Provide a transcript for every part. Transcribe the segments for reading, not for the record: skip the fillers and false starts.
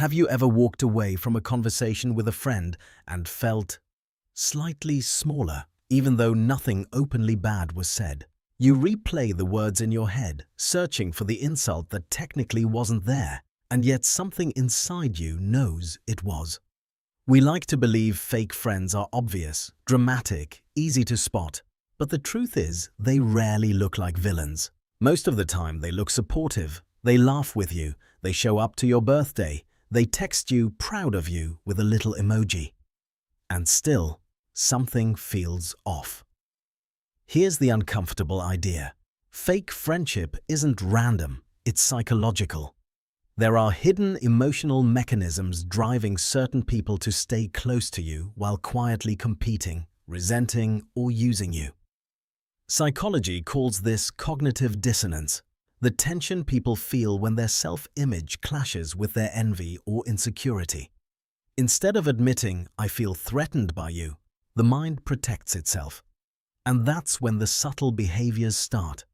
Have you ever walked away from a conversation with a friend and felt slightly smaller, even though nothing openly bad was said? You replay the words in your head, searching for the insult that technically wasn't there, and yet something inside you knows it was. We like to believe fake friends are obvious, dramatic, easy to spot, but the truth is they rarely look like villains. Most of the time they look supportive, they laugh with you, they show up to your birthday, they text you proud of you with a little emoji. And still, something feels off. Here's the uncomfortable idea. Fake friendship isn't random, it's psychological. There are hidden emotional mechanisms driving certain people to stay close to you while quietly competing, resenting, or using you. Psychology calls this cognitive dissonance, the tension people feel when their self-image clashes with their envy or insecurity. Instead of admitting, "I feel threatened by you," the mind protects itself. And that's when the subtle behaviors start.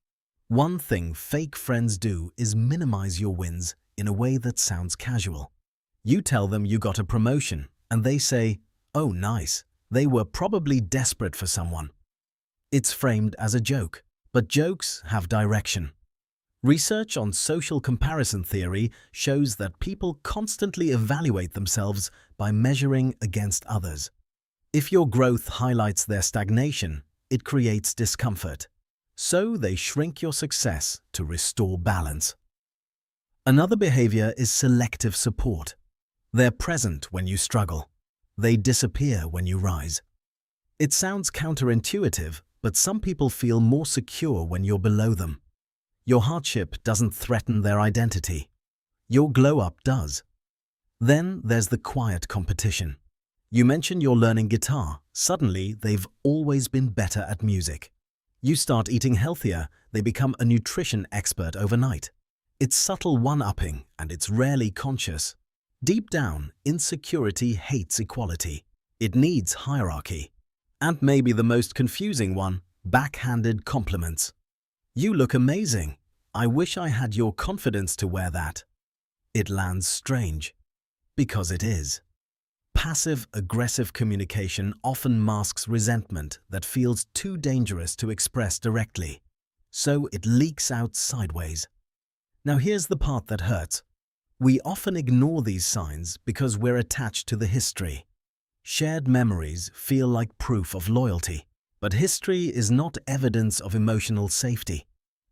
One thing fake friends do is minimize your wins in a way that sounds casual. You tell them you got a promotion, and they say, "Oh, nice, they were probably desperate for someone." It's framed as a joke, but jokes have direction. Research on social comparison theory shows that people constantly evaluate themselves by measuring against others. If your growth highlights their stagnation, it creates discomfort. So they shrink your success to restore balance. Another behavior is selective support. They're present when you struggle. They disappear when you rise. It sounds counterintuitive, but some people feel more secure when you're below them. Your hardship doesn't threaten their identity. Your glow-up does. Then there's the quiet competition. You mention you're learning guitar, suddenly they've always been better at music. You start eating healthier, they become a nutrition expert overnight. It's subtle one-upping, and it's rarely conscious. Deep down, insecurity hates equality. It needs hierarchy. And maybe the most confusing one, backhanded compliments. "You look amazing. I wish I had your confidence to wear that." It lands strange. Because it is. Passive-aggressive communication often masks resentment that feels too dangerous to express directly. So it leaks out sideways. Now here's the part that hurts. We often ignore these signs because we're attached to the history. Shared memories feel like proof of loyalty, but history is not evidence of emotional safety.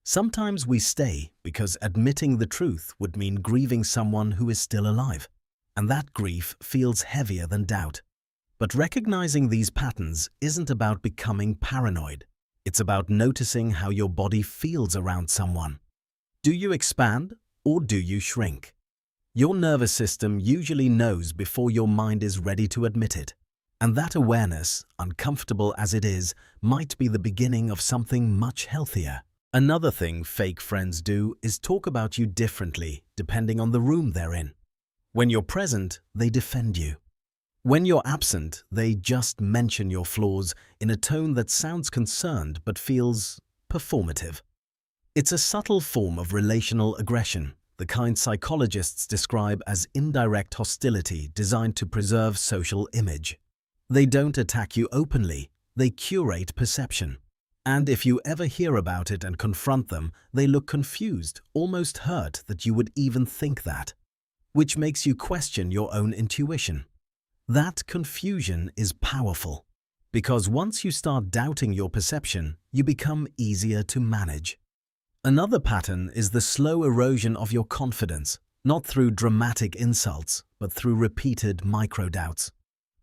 Sometimes we stay because admitting the truth would mean grieving someone who is still alive, and that grief feels heavier than doubt. But recognizing these patterns isn't about becoming paranoid. It's about noticing how your body feels around someone. Do you expand or do you shrink? Your nervous system usually knows before your mind is ready to admit it. And that awareness, uncomfortable as it is, might be the beginning of something much healthier. Another thing fake friends do is talk about you differently depending on the room they're in. When you're present, they defend you. When you're absent, they just mention your flaws in a tone that sounds concerned but feels performative. It's a subtle form of relational aggression, the kind psychologists describe as indirect hostility designed to preserve social image. They don't attack you openly, they curate perception. And if you ever hear about it and confront them, they look confused, almost hurt that you would even think that, which makes you question your own intuition. That confusion is powerful, because once you start doubting your perception, you become easier to manage. Another pattern is the slow erosion of your confidence, not through dramatic insults, but through repeated micro-doubts.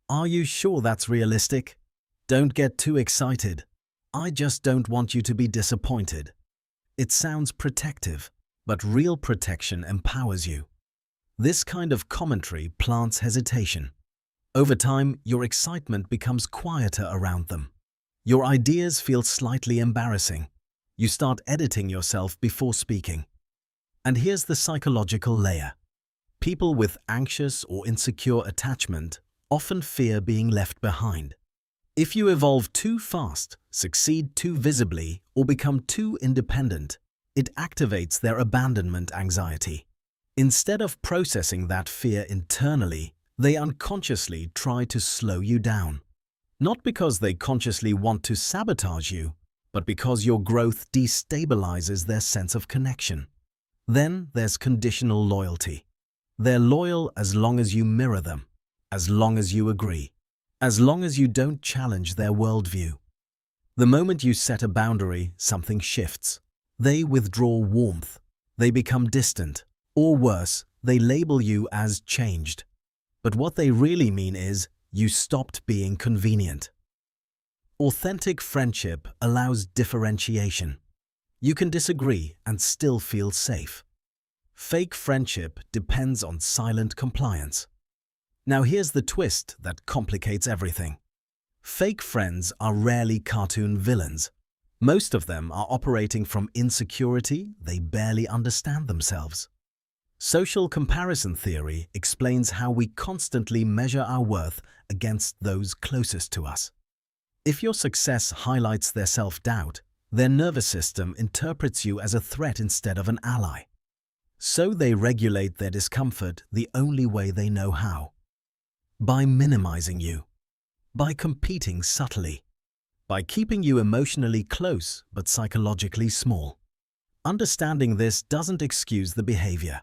"Are you sure that's realistic? Don't get too excited. I just don't want you to be disappointed." It sounds protective, but real protection empowers you. This kind of commentary plants hesitation. Over time, your excitement becomes quieter around them. Your ideas feel slightly embarrassing. You start editing yourself before speaking. And here's the psychological layer. People with anxious or insecure attachment often fear being left behind. If you evolve too fast, succeed too visibly, or become too independent, it activates their abandonment anxiety. Instead of processing that fear internally, they unconsciously try to slow you down. Not because they consciously want to sabotage you, but because your growth destabilizes their sense of connection. Then there's conditional loyalty. They're loyal as long as you mirror them, as long as you agree, as long as you don't challenge their worldview. The moment you set a boundary, something shifts. They withdraw warmth. They become distant. Or worse, they label you as changed. But what they really mean is, you stopped being convenient. Authentic friendship allows differentiation. You can disagree and still feel safe. Fake friendship depends on silent compliance. Now here's the twist that complicates everything. Fake friends are rarely cartoon villains. Most of them are operating from insecurity. They barely understand themselves. Social comparison theory explains how we constantly measure our worth against those closest to us. If your success highlights their self-doubt, their nervous system interprets you as a threat instead of an ally. So they regulate their discomfort the only way they know how. By minimizing you. By competing subtly. By keeping you emotionally close but psychologically small. Understanding this doesn't excuse the behavior,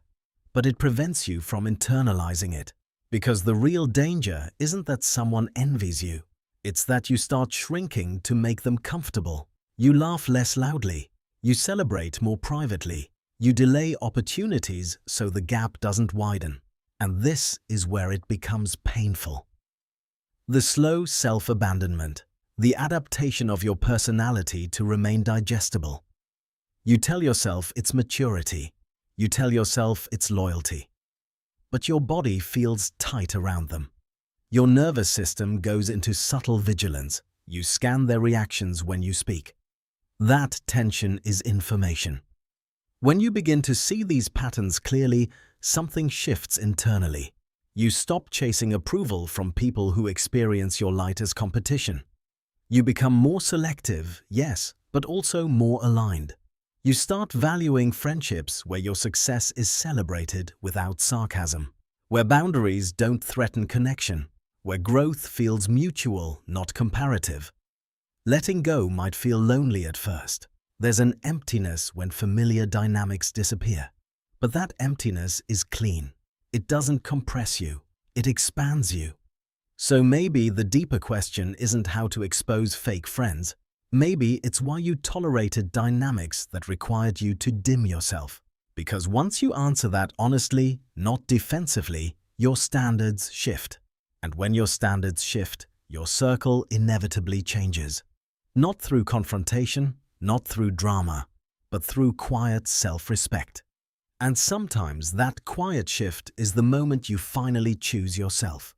but it prevents you from internalizing it. Because the real danger isn't that someone envies you. It's that you start shrinking to make them comfortable. You laugh less loudly. You celebrate more privately. You delay opportunities so the gap doesn't widen. And this is where it becomes painful. The slow self-abandonment. The adaptation of your personality to remain digestible. You tell yourself it's maturity. You tell yourself it's loyalty. But your body feels tight around them. Your nervous system goes into subtle vigilance. You scan their reactions when you speak. That tension is information. When you begin to see these patterns clearly, something shifts internally. You stop chasing approval from people who experience your light as competition. You become more selective, yes, but also more aligned. You start valuing friendships where your success is celebrated without sarcasm, where boundaries don't threaten connection, where growth feels mutual, not comparative. Letting go might feel lonely at first. There's an emptiness when familiar dynamics disappear. But that emptiness is clean. It doesn't compress you. It expands you. So maybe the deeper question isn't how to expose fake friends. Maybe it's why you tolerated dynamics that required you to dim yourself. Because once you answer that honestly, not defensively, your standards shift. And when your standards shift, your circle inevitably changes. Not through confrontation, not through drama, but through quiet self-respect. And sometimes that quiet shift is the moment you finally choose yourself.